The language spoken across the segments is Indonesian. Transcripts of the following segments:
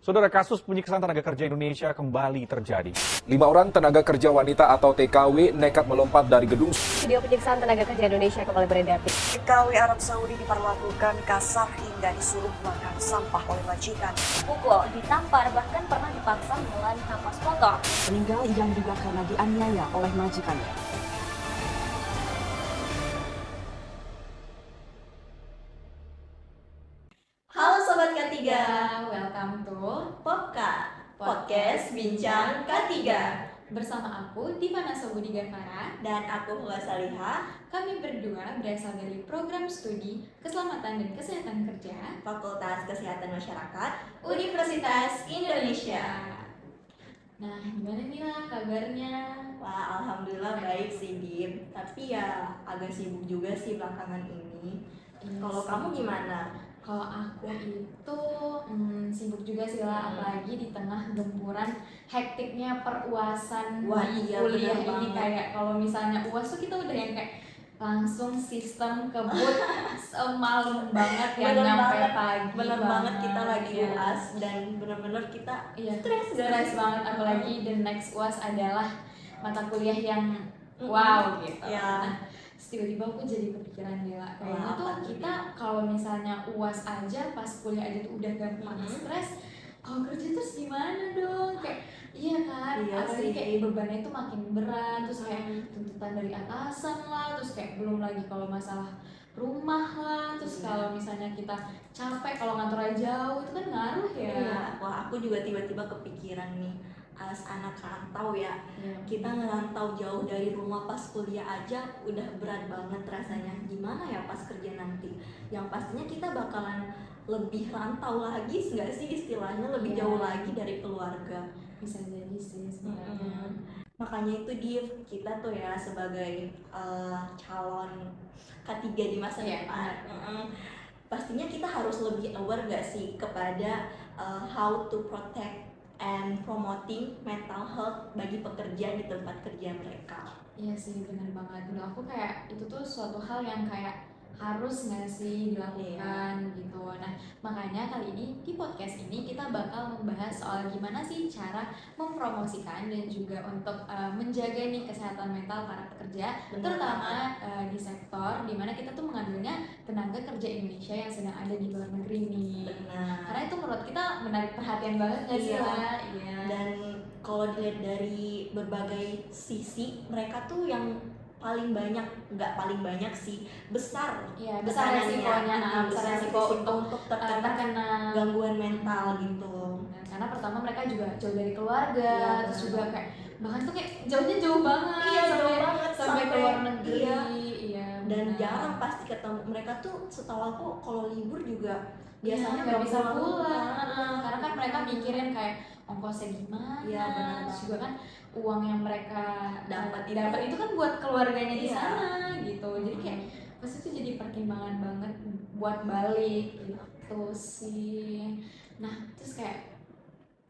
Saudara, kasus penyiksaan tenaga kerja Indonesia kembali terjadi. 5 orang tenaga kerja wanita atau TKW nekat melompat dari gedung. Video penyiksaan tenaga kerja Indonesia kembali beredar. TKW Arab Saudi diperlakukan kasar hingga disuruh makan sampah oleh majikan. Pukul, ditampar, bahkan pernah dipaksa menelan napas kotor. Meninggal yang juga karena dianiaya oleh majikannya. Halo Sobat K3, welcome to Popka, Podcast Bincang K3. Bersama aku, Divana Sobudi Gavara. Dan aku Hula Saliha. Kami berdua berasal dari program studi Keselamatan dan Kesehatan Kerja Fakultas Kesehatan Masyarakat Universitas Indonesia. Nah, gimana nih lah kabarnya? Wah, alhamdulillah baik sih, Dim. Tapi ya agak sibuk juga sih belakangan ini. Kalau kamu gimana? Kalau aku itu sibuk juga sih lah, apalagi di tengah gempuran hektiknya peruasan di kuliah ini. Kayak kalau misalnya UAS tuh kita udah yang kayak langsung sistem kebut semalam banget yang nyampe pagi. Bener banget kita lagi UAS dan bener-bener kita stres banget, apalagi the next UAS adalah mata kuliah yang wow gitu. Nah, tiba-tiba aku jadi kepikiran Dela, kayaknya tuh kita kalau misalnya UAS aja pas kuliah aja tuh udah gampang stres, kalau kerja terus gimana dong? Kayak iya kan, apalagi kayak bebannya itu makin berat, terus kayak tuntutan dari atasan lah, terus kayak belum lagi kalau masalah rumah lah, terus kalau misalnya kita capek kalau ngantor jauh itu kan ngaruh ya. Wah, aku juga tiba-tiba kepikiran nih, as anak rantau ya, kita ngerantau jauh dari rumah pas kuliah aja udah berat banget rasanya. Gimana ya pas kerja nanti? Yang pastinya kita bakalan lebih rantau lagi, nggak sih istilahnya, lebih jauh lagi dari keluarga. Bisa jadi sih sebenarnya. Makanya itu Div, kita tuh ya sebagai calon K3 di masa depan, pastinya kita harus lebih aware gak sih kepada how to protect and promoting mental health bagi pekerja di tempat kerja mereka. Iya sih, benar banget. Menurut aku kayak itu tuh suatu hal yang kayak harus nggak sih dilakukan gitu. Nah, makanya kali ini di podcast ini kita bakal membahas soal gimana sih cara mempromosikan dan juga untuk menjaga nih kesehatan mental para pekerja, terutama di sektor dimana kita tuh mengambilnya tenaga kerja Indonesia yang sedang ada di luar negeri nih. Benar. Karena itu menurut kita menarik perhatian banget nggak sih lah? Iya. Dan kalau dilihat dari berbagai sisi, mereka tuh yang paling banyak, nggak paling banyak sih, besar resikonya, besar resiko untuk terkena gangguan mental gitu. Karena pertama mereka juga jauh dari keluarga, terus juga kayak bahkan tuh kayak jauhnya jauh banget, sampai ke luar negeri. Dan jarang pasti ketemu mereka tuh. Setahu aku kalau libur juga biasanya nggak bisa pulang, karena kan mereka mikirin kayak ongkosnya gimana, terus juga kan uang yang mereka dapat itu kan buat keluarganya di sana gitu. Jadi kayak pasti itu jadi pertimbangan banget buat balik gitu sih. Nah, terus kayak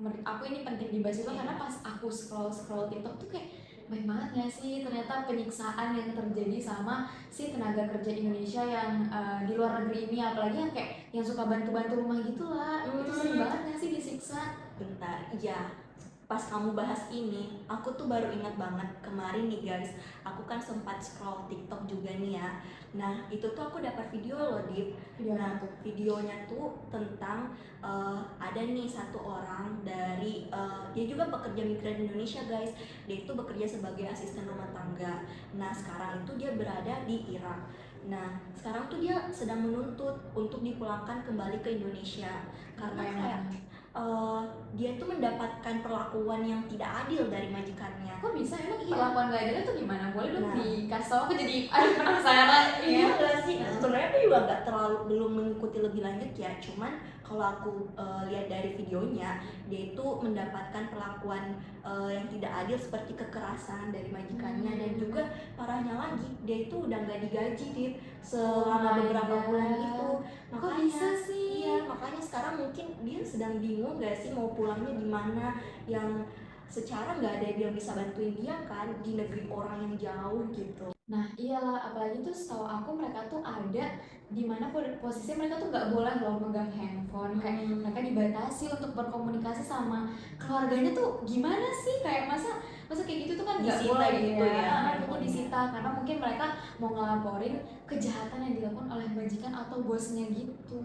menurut aku ini penting dibahas juga karena pas aku scroll TikTok tuh kayak baik banget gak sih ternyata penyiksaan yang terjadi sama si tenaga kerja Indonesia yang di luar negeri ini, apalagi yang kayak yang suka bantu-bantu rumah gitu lah. Itu sering banget gak sih disiksa? Bentar, iya, pas kamu bahas ini aku tuh baru ingat banget kemarin nih guys, aku kan sempat scroll TikTok juga nih ya. Nah itu tuh aku dapat video loh Div. Nah videonya tuh tentang ada nih satu orang dari dia juga pekerja migran Indonesia guys. Dia itu bekerja sebagai asisten rumah tangga. Nah sekarang itu dia berada di Irak. Nah sekarang tuh dia sedang menuntut untuk dipulangkan kembali ke Indonesia karena kayak dia tuh mendapatkan perlakuan yang tidak adil dari majikannya. Kok bisa? Emang perlakuan gak adilnya tuh gimana? Boleh dong dikasih tau, aku jadi penasaran. Iya gak sih? Sebenarnya aku juga belum mengikuti lebih lanjut ya. Cuman kalau aku lihat dari videonya, dia itu mendapatkan perlakuan yang tidak adil seperti kekerasan dari majikannya. Dan juga parahnya lagi, dia itu udah gak digaji Dip selama beberapa bulan itu. Makanya, kok bisa sih? Iya, makanya sekarang mungkin dia sedang bingung gak sih mau pulangnya di mana, yang secara nggak ada yang bisa bantuin dia kan di negeri orang yang jauh gitu. Nah iyalah, apalagi tuh setahu aku mereka tuh ada dimana posisinya mereka tuh nggak boleh loh megang handphone, kayak mereka dibatasi untuk berkomunikasi sama keluarganya tuh gimana sih, kayak masa kayak gitu tuh kan nggak Disita boleh gitu ya, handphonenya handphonenya. disita karena mungkin mereka mau ngelaporin kejahatan yang dilakukan oleh majikan atau bosnya gitu.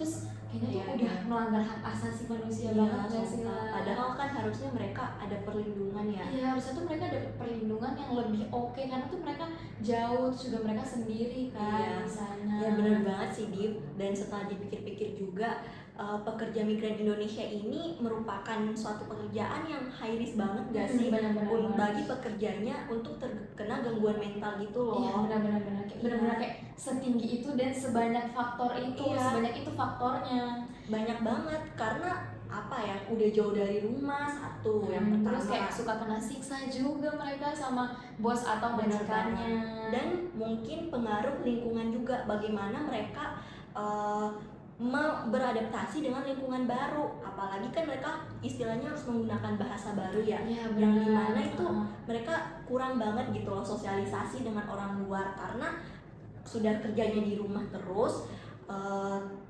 Terus kayaknya tuh Iya, udah iya. melanggar hak asasi manusia Iya, banget gak sih sumpah. lah. Padahal kan harusnya mereka ada perlindungan ya. Iya, harusnya tuh mereka dapat perlindungan yang lebih oke karena tuh mereka jauh, terus juga mereka sendiri kan Iya. di sana. Ya benar banget sih Dip. Dan setelah dipikir-pikir juga, pekerja migran Indonesia ini merupakan suatu pekerjaan yang high risk banget gak sih? Benar-benar. Bagi pekerjanya untuk terkena gangguan mental gitu loh. Iya, benar-benar kayak benar-benar kayak setinggi itu dan sebanyak faktor itu, Iya. sebanyak itu faktornya. Banyak banget karena apa ya, udah jauh dari rumah satu yang pertama. Terus kayak suka kena siksa juga mereka sama bos atau Benar majikannya. Dan mungkin pengaruh lingkungan juga, bagaimana mereka beradaptasi dengan lingkungan baru, apalagi kan mereka istilahnya harus menggunakan bahasa baru ya, Iya, yang benar. dimana itu mereka kurang banget gitu loh sosialisasi dengan orang luar karena sudah kerjanya di rumah terus,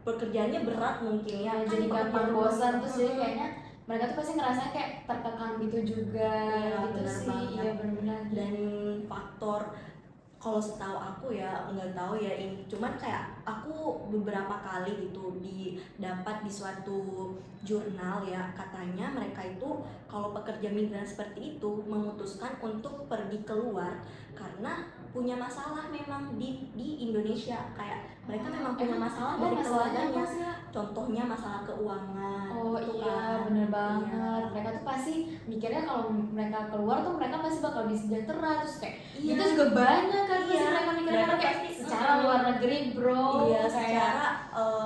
pekerjaannya berat mungkin ya, jadi gampang pekerjaan bosan, rumah. terus jadi kayaknya mereka tuh pasti ngerasa kayak terkekang gitu juga. Iya, gitu benar sih. banget. Iya, benar-benar. Dan faktor, kalau setahu aku ya, nggak tahu ya ini, cuman kayak aku beberapa kali gitu didapat di suatu jurnal ya, katanya mereka itu kalau pekerja migran seperti itu memutuskan untuk pergi keluar karena punya masalah memang di Indonesia, kayak mereka memang punya masalah dari keluarganya, contohnya masalah keuangan. Oh gitu iya, kan. bener banget. Iya. Mereka tuh pasti mikirnya kalau mereka keluar tuh mereka pasti bakal lebih sejahtera, terus kayak Iya. itu juga banyak kan pasti Iya, mereka mikirnya mereka kayak pasti, secara luar negeri bro. Iya, kayak secara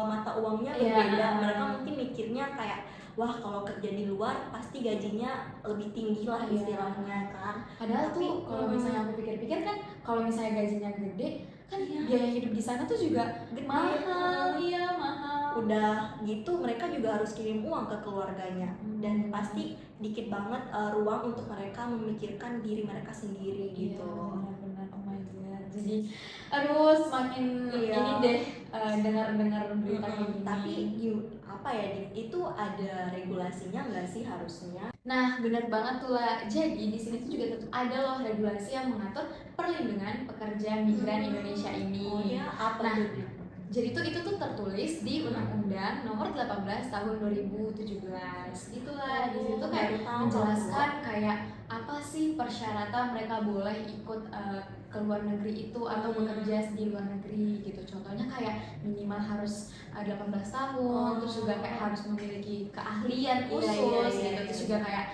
mata uangnya Iya. berbeda. Mereka mungkin mikirnya kayak, wah kalau kerja di luar pasti gajinya lebih tinggi lah Iya. istilahnya kan. padahal Tapi, tuh kalau misalnya aku pikir-pikir kan kalau misalnya gajinya gede kan biaya hidup di sana tuh juga Gede. mahal. Iya, mahal. Udah gitu mereka juga harus kirim uang ke keluarganya, dan pasti dikit banget ruang untuk mereka memikirkan diri mereka sendiri gitu. Iya, benar-benar. Oh my god. Jadi aduh semakin Iya. ini deh dengar-dengar berita kayak gini. Tapi apa ya, itu ada regulasinya nggak sih harusnya? Nah, benar banget tuh lah. Jadi di sini tuh juga tetap ada loh regulasi yang mengatur perlindungan pekerja migran Indonesia ini. Oh ya, apa Nah, tuh? jadi itu tuh tertulis di Undang-Undang Nomor 18 Tahun 2017. Gitulah. Di situ tuh kayak Baru tahu. menjelaskan kayak apa sih persyaratan mereka boleh ikut ke luar negeri itu atau bekerja di luar negeri gitu. Contohnya kayak minimal harus 18 tahun, terus juga kayak harus memiliki keahlian khusus gitu. Terus juga kayak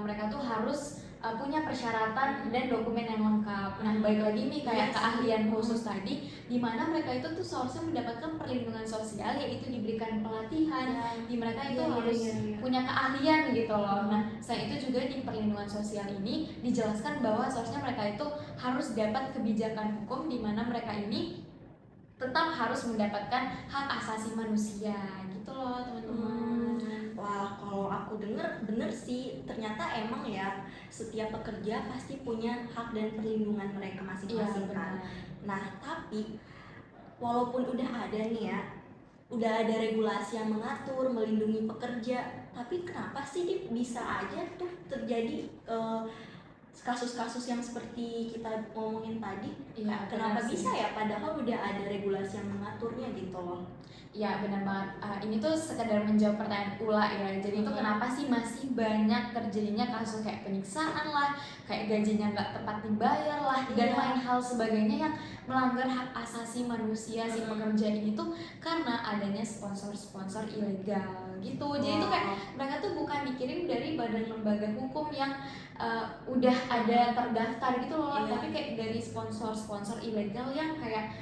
mereka tuh harus punya persyaratan dan dokumen yang lengkap. Nah, balik lagi nih kayak keahlian khusus tadi, di mana mereka itu tuh seharusnya mendapatkan perlindungan sosial, yaitu diberikan pelatihan, di mereka itu harus punya keahlian gitu loh. Nah, selain itu juga di perlindungan sosial ini dijelaskan bahwa seharusnya mereka itu harus dapat kebijakan hukum di mana mereka ini tetap harus mendapatkan hak asasi manusia gitu loh teman-teman. Wah, kalau aku denger bener sih, ternyata emang ya setiap pekerja pasti punya hak dan perlindungan mereka masing-masing kan. Nah, tapi walaupun udah ada nih ya, udah ada regulasi yang mengatur, melindungi pekerja, tapi kenapa sih bisa aja tuh terjadi kasus-kasus yang seperti kita ngomongin tadi? Iya, Kenapa benar sih. bisa ya, padahal udah ada regulasi yang mengaturnya gitu loh. Ya benar banget. Ini tuh sekedar menjawab pertanyaan Ula ya. Jadi itu kenapa sih masih banyak terjadinya kasus kayak penyiksaan lah, kayak gajinya nggak tepat dibayar lah, dan lain hal sebagainya yang melanggar hak asasi manusia si pekerja ini tuh karena adanya sponsor-sponsor ilegal gitu. Jadi itu kayak mereka tuh bukan dikirim dari badan lembaga hukum yang udah ada terdaftar gitu loh, tapi kayak dari sponsor-sponsor ilegal yang kayak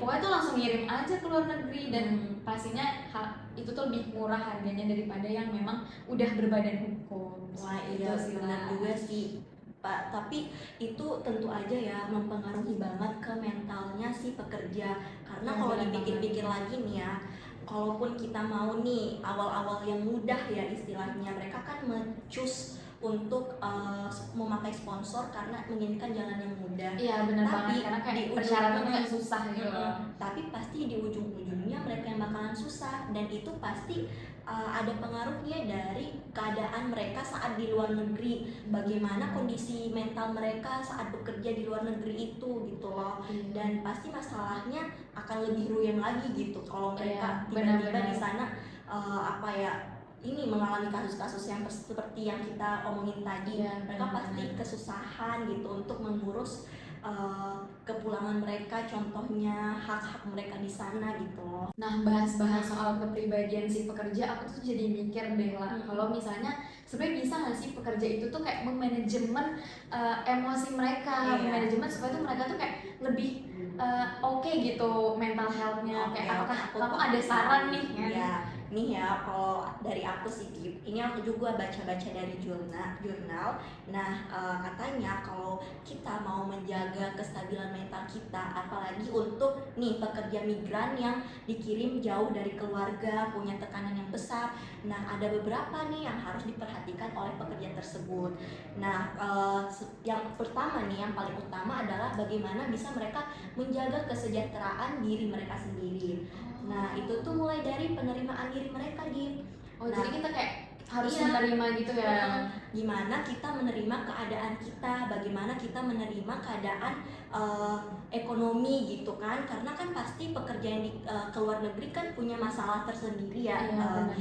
pokoknya tuh langsung ngirim aja ke luar negeri, dan pastinya itu tuh lebih murah harganya daripada yang memang udah berbadan hukum. Wah Seperti iya itu sih, benar lah. juga sih Pak, tapi itu tentu aja ya mempengaruhi banget ke mentalnya si pekerja, karena Ya, kalau benar dipikir-pikir lagi nih ya, kalaupun kita mau nih awal-awal yang mudah ya istilahnya, mereka kan men-choose untuk memakai sponsor karena menginginkan jalan yang mudah. Iya benar Tapi banget, karena kayak di ujung- persyaratannya kayak susah gitu loh. Tapi pasti di ujung-ujungnya mereka yang bakalan susah, dan itu pasti ada pengaruhnya dari keadaan mereka saat di luar negeri, bagaimana kondisi mental mereka saat bekerja di luar negeri itu gitu loh. Dan pasti masalahnya akan lebih runyam lagi gitu kalau mereka Iya, tiba-tiba benar-benar. di sana ini mengalami kasus-kasus yang seperti yang kita omongin tadi. Iya, Mereka benar-benar. pasti kesusahan gitu untuk mengurus kepulangan mereka, contohnya hak-hak mereka di sana gitu loh. Nah, bahas-bahas soal kepribadian si pekerja, aku tuh jadi mikir deh lah, kalau misalnya sebenarnya bisa nggak sih pekerja itu tuh kayak memanajemen emosi mereka, Iya. memanajemen supaya tuh mereka tuh kayak lebih oke gitu mental health-nya. Oke, Kayak apakah aku kamu paham. ada saran nih? Ya, nih ya, kalau dari aku sih, ini aku juga baca-baca dari jurnal. Nah, katanya kalau kita mau menjaga kestabilan mental kita, apalagi untuk nih pekerja migran yang dikirim jauh dari keluarga, punya tekanan yang besar. Nah, ada beberapa nih yang harus diperhatikan oleh pekerja tersebut. Nah, yang pertama nih, yang paling utama adalah bagaimana bisa mereka menjaga kesejahteraan diri mereka sendiri. Nah, itu tuh mulai dari penerimaan diri mereka, Dip. Oh, Nah, jadi kita kayak harus iya. menerima gitu ya. Gimana kita menerima keadaan kita, bagaimana kita menerima keadaan ekonomi gitu kan, karena kan pasti pekerja yang ke luar negeri kan punya masalah tersendiri ya. Iya, benar.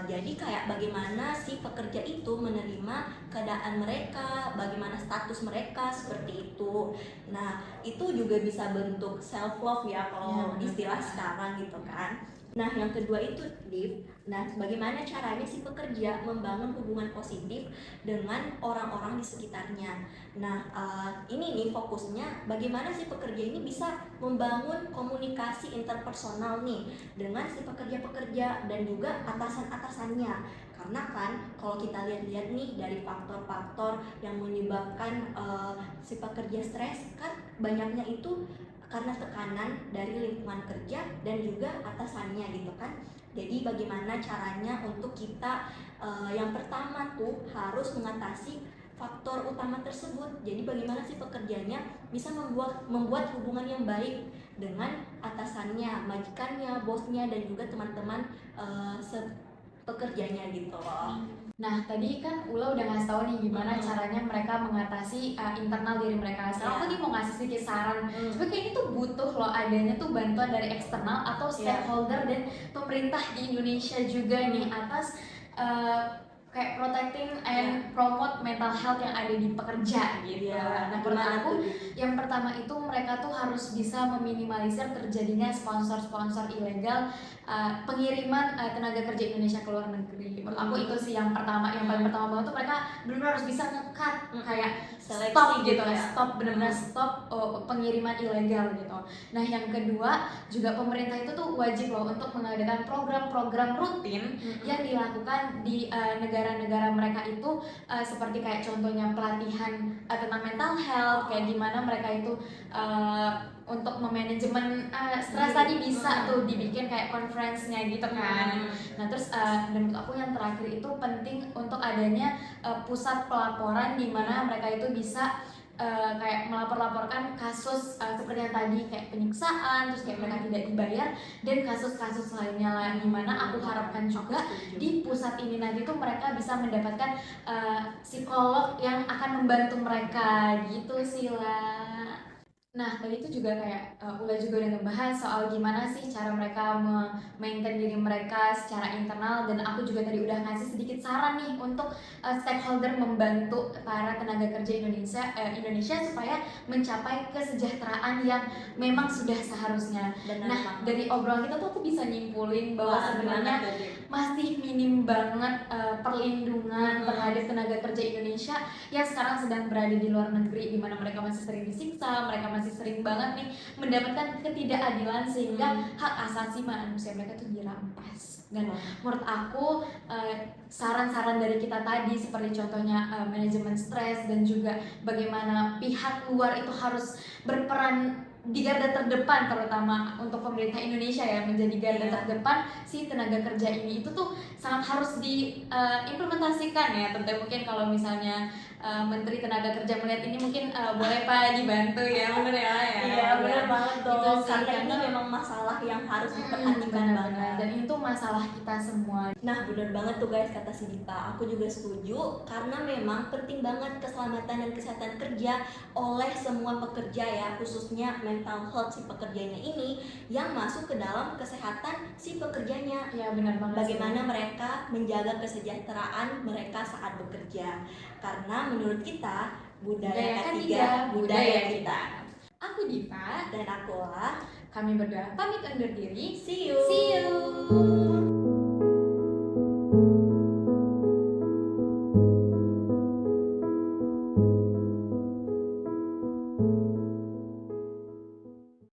Jadi kayak bagaimana si pekerja itu menerima keadaan mereka, bagaimana status mereka seperti itu. Nah, itu juga bisa bentuk self love ya kalau Iya, benar. istilah sekarang gitu kan. Nah, yang kedua itu, Div. Nah, bagaimana caranya si pekerja membangun hubungan positif dengan orang-orang di sekitarnya. Nah, ini nih fokusnya bagaimana si pekerja ini bisa membangun komunikasi interpersonal nih dengan si pekerja-pekerja dan juga atasan-atasannya. Karena kan kalau kita lihat-lihat nih dari faktor-faktor yang menyebabkan si pekerja stres kan banyaknya itu karena tekanan dari lingkungan kerja dan juga atasannya gitu kan. Jadi bagaimana caranya untuk kita yang pertama tuh harus mengatasi faktor utama tersebut. Jadi bagaimana sih pekerjanya bisa membuat hubungan yang baik dengan atasannya, majikannya, bosnya, dan juga teman-teman pekerjanya gitu loh. Nah, tadi kan Ula udah ngasih tahu nih gimana caranya mereka mengatasi internal diri mereka. Sekarang aku nih mau ngasih sedikit saran. Coba kayak ini tuh butuh loh adanya tuh bantuan dari eksternal atau stakeholder dan pemerintah di Indonesia juga nih atas kayak protecting and promote mental health yang ada di pekerja gitu. Nah, menurut aku yang pertama itu mereka tuh harus bisa meminimalisir terjadinya sponsor-sponsor ilegal pengiriman tenaga kerja Indonesia ke luar negeri. Menurut aku itu sih yang pertama, yang paling pertama banget tuh mereka benar-benar harus bisa nge-cut kayak Seleksi stop gitu ya. stop benar-benar stop pengiriman ilegal gitu. Nah, yang kedua juga pemerintah itu tuh wajib loh untuk mengadakan program-program rutin yang dilakukan di negara-negara mereka itu seperti kayak contohnya pelatihan tentang mental health, kayak gimana mereka itu untuk memanajemen stres tadi bisa tuh dibikin kayak conference-nya gitu kan. Nah, terus dan menurut aku yang terakhir itu penting untuk adanya pusat pelaporan di mana mereka itu bisa kayak melapor-laporkan kasus seperti yang tadi kayak penyiksaan, terus kayak mereka tidak dibayar dan kasus-kasus lainnya lah, di mana aku harapkan juga di pusat ini nanti tuh mereka bisa mendapatkan psikolog yang akan membantu mereka gitu sih lah. Nah, tadi itu juga kayak Ula juga udah ngebahas soal gimana sih cara mereka maintain diri mereka secara internal, dan aku juga tadi udah ngasih sedikit saran nih untuk stakeholder membantu para tenaga kerja Indonesia supaya mencapai kesejahteraan yang memang sudah seharusnya. Nah, dari obrolan kita tuh aku bisa nyimpulin bahwa sebenarnya masih minim banget perlindungan terhadap tenaga kerja Indonesia yang sekarang sedang berada di luar negeri, di mana mereka masih sering disiksa, mereka masih sering banget nih mendapatkan ketidakadilan sehingga hak asasi manusia mereka tuh dirampas. Dan menurut aku saran-saran dari kita tadi seperti contohnya manajemen stres dan juga bagaimana pihak luar itu harus berperan di garda terdepan, terutama untuk pemerintah Indonesia ya, menjadi garda terdepan si tenaga kerja ini. Itu tuh sangat harus diimplementasikan ya. Tentu mungkin kalau misalnya Menteri Tenaga Kerja melihat ini mungkin boleh Pak dibantu ya, bener ya. Iya bener banget tuh, Gitu sih, karena ini karena memang masalah yang harus diperhatikan banget. Dan itu masalah kita semua. Nah bener banget tuh guys kata si Dipa, aku juga setuju karena memang penting banget keselamatan dan kesehatan kerja oleh semua pekerja ya, khususnya mental health si pekerjanya ini yang masuk ke dalam kesehatan si pekerjanya. Ya benar banget. Bagaimana mereka menjaga kesejahteraan mereka saat bekerja, karena menurut kita budaya ketiga budaya kita. Aku Diva Dan aku lah, kami berdua pamit undur diri. see you. See you.